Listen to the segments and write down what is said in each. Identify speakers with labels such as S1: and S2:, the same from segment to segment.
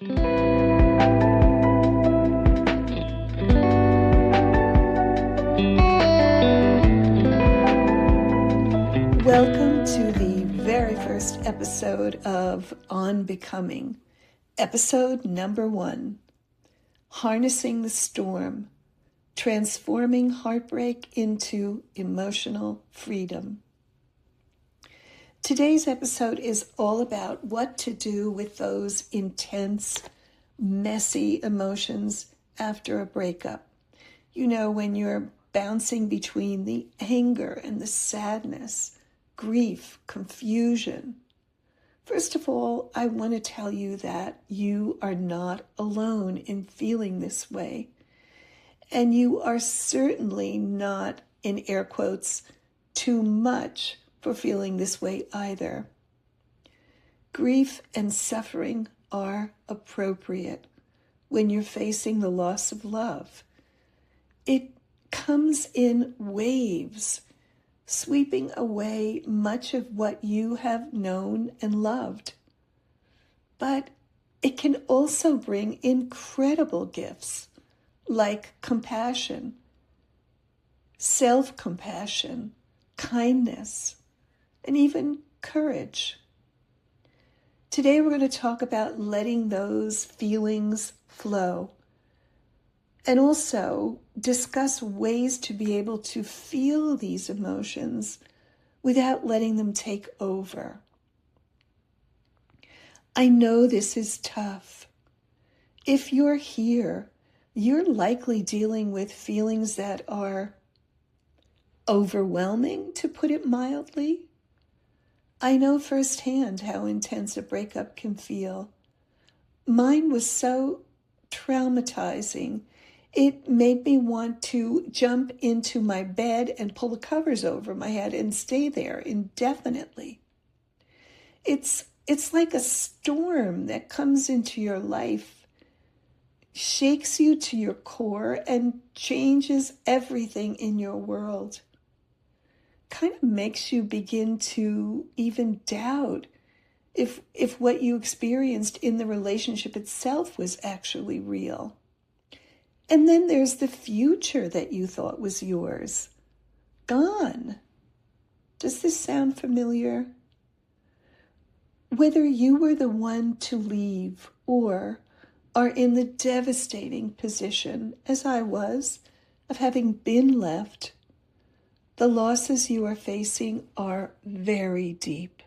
S1: Welcome to the very first episode of On Becoming, episode number 1, Harnessing the Storm, Transforming Heartbreak into Emotional Freedom. Today's episode is all about what to do with those intense, messy emotions after a breakup. You know, when you're bouncing between the anger and the sadness, grief, confusion. First of all, I want to tell you that you are not alone in feeling this way. And you are certainly not, in air quotes, too much for feeling this way either. Grief and suffering are appropriate when you're facing the loss of love. It comes in waves, sweeping away much of what you have known and loved. But it can also bring incredible gifts like compassion, self-compassion, kindness, and even courage. Today we're going to talk about letting those feelings flow and also discuss ways to be able to feel these emotions without letting them take over. I know this is tough. If you're here, you're likely dealing with feelings that are overwhelming, to put it mildly. I know firsthand how intense a breakup can feel. Mine was so traumatizing. It made me want to jump into my bed and pull the covers over my head and stay there indefinitely. It's like a storm that comes into your life, shakes you to your core, and changes everything in your world. Kind of makes you begin to even doubt if what you experienced in the relationship itself was actually real. And then there's the future that you thought was yours. Gone. Does this sound familiar? Whether you were the one to leave or are in the devastating position, as I was, of having been left, the losses you are facing are very deep.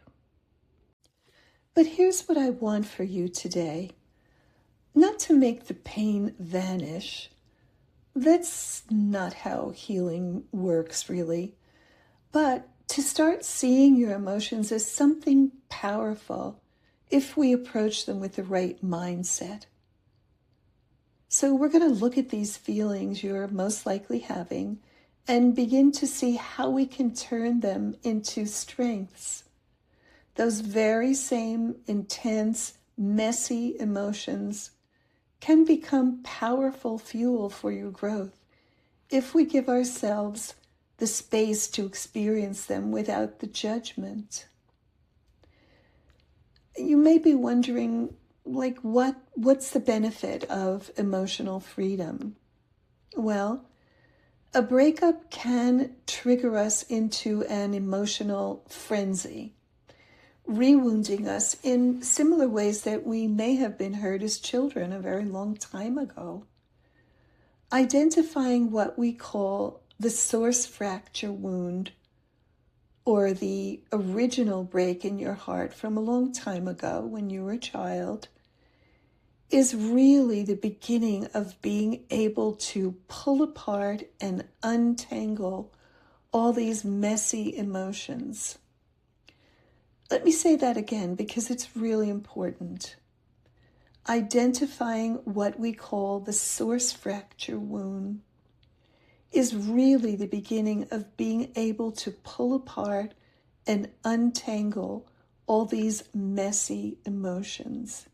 S1: But here's what I want for you today. Not to make the pain vanish. That's not how healing works, really. But to start seeing your emotions as something powerful if we approach them with the right mindset. So we're going to look at these feelings you're most likely having and begin to see how we can turn them into strengths. Those very same intense, messy emotions can become powerful fuel for your growth if we give ourselves the space to experience them without the judgment. You may be wondering, what's the benefit of emotional freedom? Well, a breakup can trigger us into an emotional frenzy, rewounding us in similar ways that we may have been hurt as children a very long time ago. Identifying what we call the source fracture wound, or the original break in your heart from a long time ago when you were a child, is really the beginning of being able to pull apart and untangle all these messy emotions. Let me say that again because it's really important. Identifying what we call the source fracture wound is really the beginning of being able to pull apart and untangle all these messy emotions.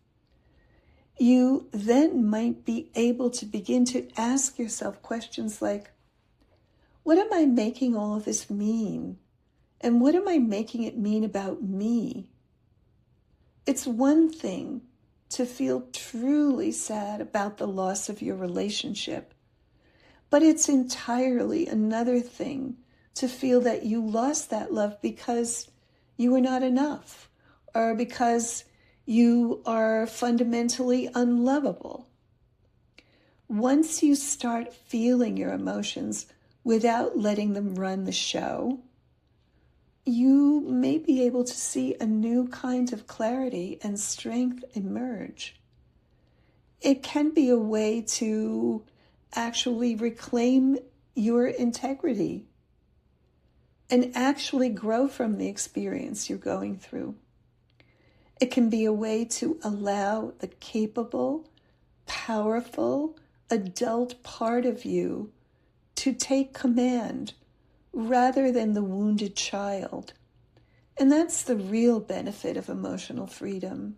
S1: You then might be able to begin to ask yourself questions like, what am I making all of this mean? And what am I making it mean about me? It's one thing to feel truly sad about the loss of your relationship. But it's entirely another thing to feel that you lost that love because you were not enough, or because you are fundamentally unlovable. Once you start feeling your emotions without letting them run the show, you may be able to see a new kind of clarity and strength emerge. It can be a way to actually reclaim your integrity and actually grow from the experience you're going through. It can be a way to allow the capable, powerful, adult part of you to take command rather than the wounded child. And that's the real benefit of emotional freedom.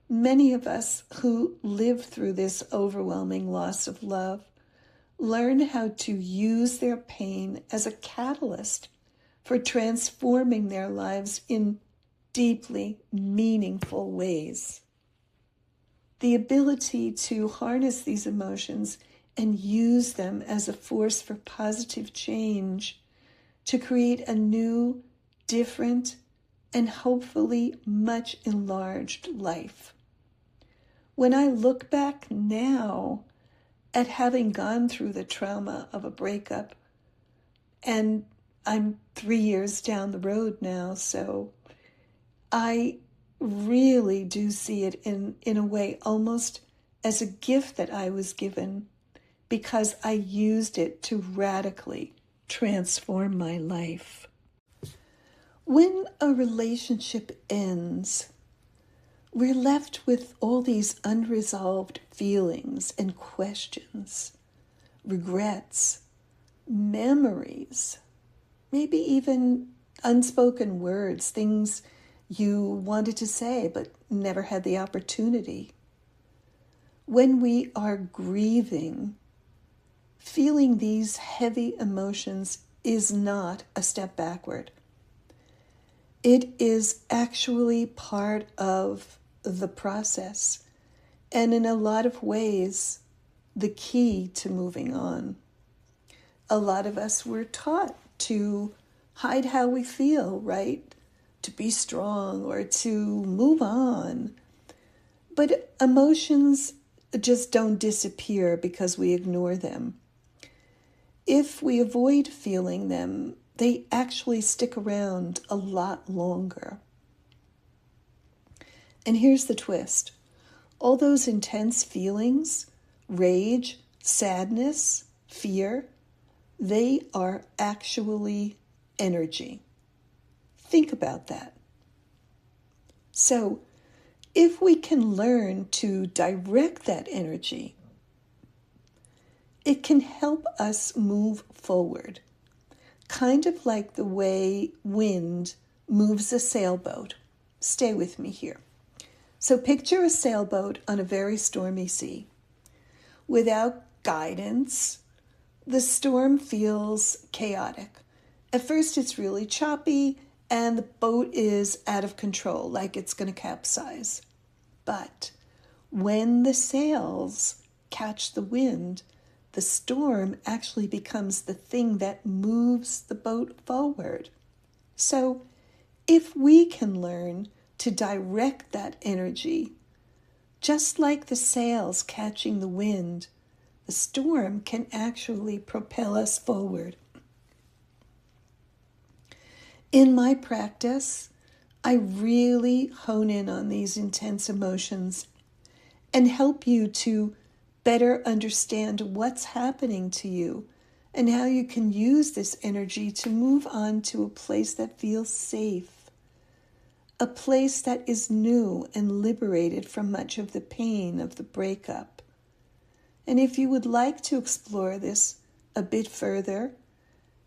S1: Many of us who live through this overwhelming loss of love learn how to use their pain as a catalyst for transforming their lives in deeply meaningful ways. The ability to harness these emotions and use them as a force for positive change to create a new, different, and hopefully much enlarged life. When I look back now at having gone through the trauma of a breakup, and I'm 3 years down the road now, so I really do see it in a way almost as a gift that I was given, because I used it to radically transform my life. When a relationship ends, we're left with all these unresolved feelings and questions, regrets, memories, maybe even unspoken words, things you wanted to say but never had the opportunity. When we are grieving, feeling these heavy emotions is not a step backward. It is actually part of the process, and in a lot of ways, the key to moving on. A lot of us were taught to hide how we feel, right? To be strong or to move on. But emotions just don't disappear because we ignore them. If we avoid feeling them, they actually stick around a lot longer. And here's the twist. All those intense feelings, rage, sadness, fear, they are actually energy. Think about that. So, if we can learn to direct that energy, it can help us move forward, kind of like the way wind moves a sailboat. Stay with me here. So picture a sailboat on a very stormy sea. Without guidance, the storm feels chaotic. At first it's really choppy and the boat is out of control, like it's going to capsize. But when the sails catch the wind, the storm actually becomes the thing that moves the boat forward. So if we can learn to direct that energy, just like the sails catching the wind, the storm can actually propel us forward. In my practice, I really hone in on these intense emotions and help you to better understand what's happening to you and how you can use this energy to move on to a place that feels safe, a place that is new and liberated from much of the pain of the breakup. And if you would like to explore this a bit further,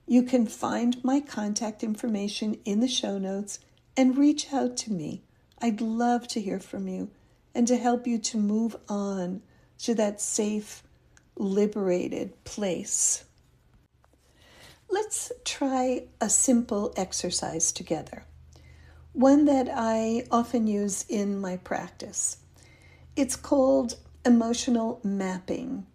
S1: you can find my contact information in the show notes and reach out to me. I'd love to hear from you and to help you to move on to that safe, liberated place. Let's try a simple exercise together, one that I often use in my practice. It's called emotional mapping,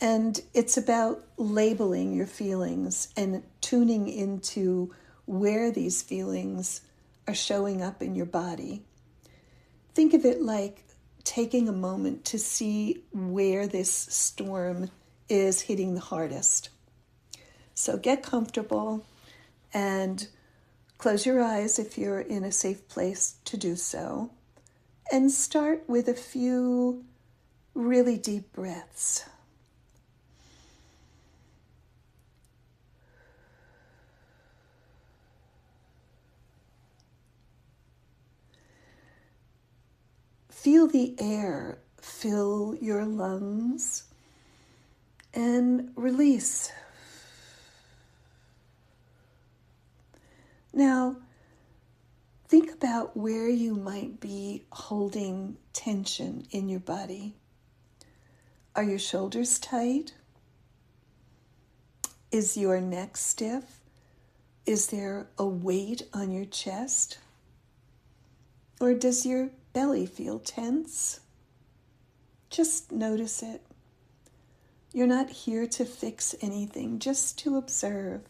S1: and it's about labeling your feelings and tuning into where these feelings are showing up in your body. Think of it like taking a moment to see where this storm is hitting the hardest. So get comfortable and close your eyes if you're in a safe place to do so. And start with a few really deep breaths. Feel the air fill your lungs and release. Now, think about where you might be holding tension in your body. Are your shoulders tight? Is your neck stiff? Is there a weight on your chest? Or does your belly feel tense? Just notice it. You're not here to fix anything, just to observe.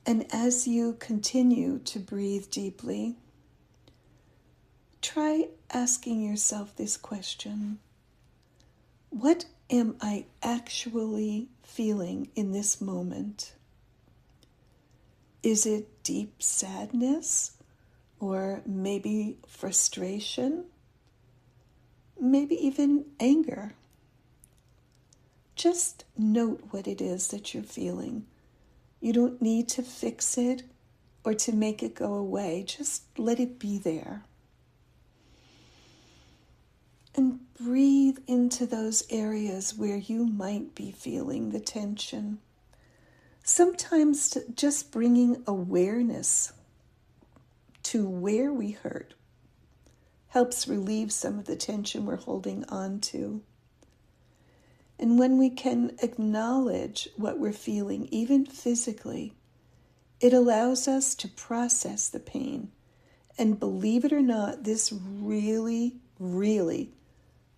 S1: And as you continue to breathe deeply, try asking yourself this question: what am I actually feeling in this moment? Is it deep sadness? Or maybe frustration? Maybe even anger? Just note what it is that you're feeling. You don't need to fix it or to make it go away. Just let it be there. And breathe into those areas where you might be feeling the tension. Sometimes just bringing awareness to where we hurt helps relieve some of the tension we're holding on to. And when we can acknowledge what we're feeling, even physically, it allows us to process the pain. And believe it or not, this really, really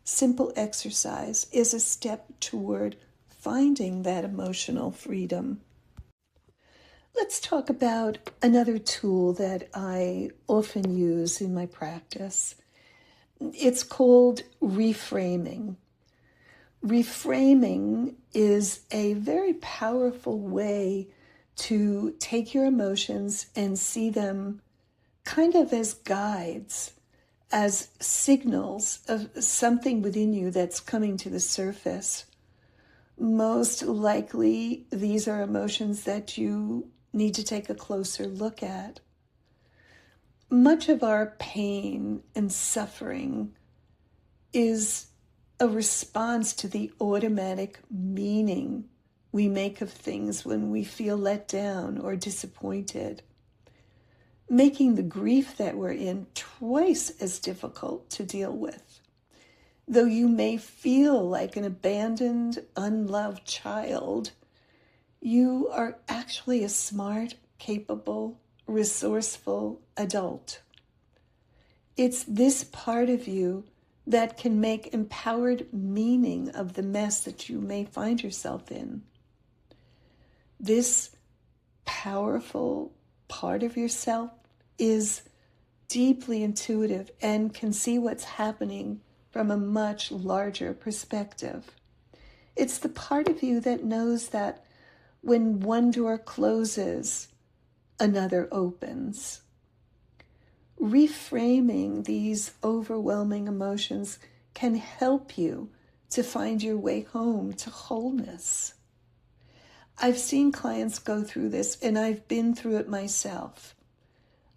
S1: simple exercise is a step toward finding that emotional freedom. Let's talk about another tool that I often use in my practice. It's called reframing. Reframing is a very powerful way to take your emotions and see them kind of as guides, as signals of something within you that's coming to the surface. Most likely, these are emotions that you need to take a closer look at. Much of our pain and suffering is a response to the automatic meaning we make of things when we feel let down or disappointed, making the grief that we're in twice as difficult to deal with. Though you may feel like an abandoned, unloved child, you are actually a smart, capable, resourceful adult. It's this part of you that can make empowered meaning of the mess that you may find yourself in. This powerful part of yourself is deeply intuitive and can see what's happening from a much larger perspective. It's the part of you that knows that when one door closes, another opens. Reframing these overwhelming emotions can help you to find your way home to wholeness. I've seen clients go through this, and I've been through it myself.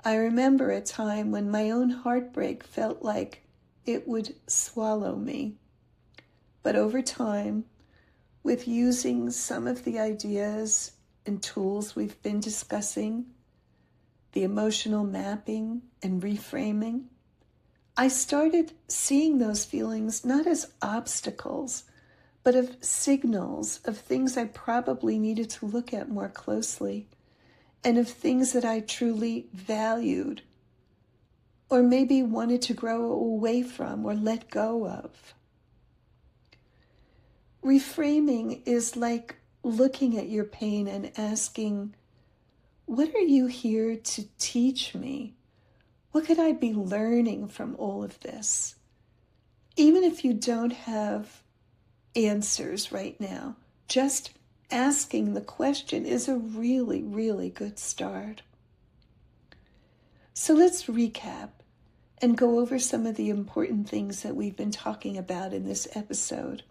S1: I remember a time when my own heartbreak felt like it would swallow me. But over time, with using some of the ideas and tools we've been discussing, the emotional mapping and reframing, I started seeing those feelings not as obstacles, but of signals of things I probably needed to look at more closely, and of things that I truly valued or maybe wanted to grow away from or let go of. Reframing is like looking at your pain and asking, what are you here to teach me? What could I be learning from all of this? Even if you don't have answers right now, just asking the question is a really, really good start. So let's recap and go over some of the important things that we've been talking about in this episode.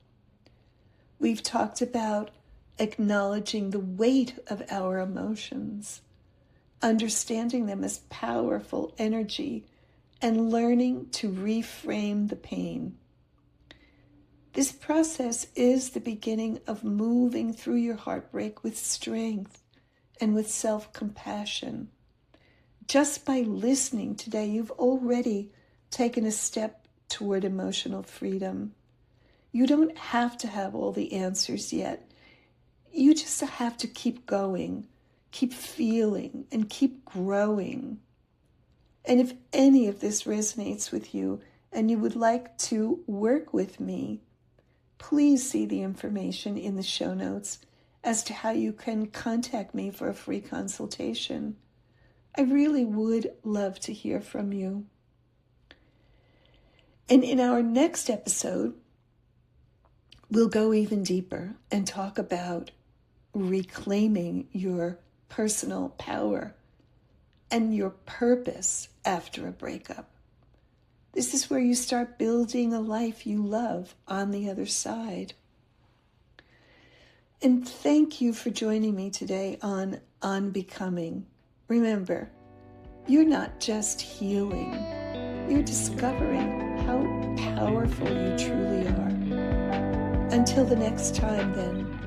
S1: We've talked about acknowledging the weight of our emotions, understanding them as powerful energy, and learning to reframe the pain. This process is the beginning of moving through your heartbreak with strength and with self-compassion. Just by listening today, you've already taken a step toward emotional freedom. You don't have to have all the answers yet. You just have to keep going, keep feeling, and keep growing. And if any of this resonates with you and you would like to work with me, please see the information in the show notes as to how you can contact me for a free consultation. I really would love to hear from you. And in our next episode, we'll go even deeper and talk about reclaiming your personal power and your purpose after a breakup. This is where you start building a life you love on the other side. And thank you for joining me today on Becoming. Remember, you're not just healing, you're discovering how powerful you truly are. Until the next time then,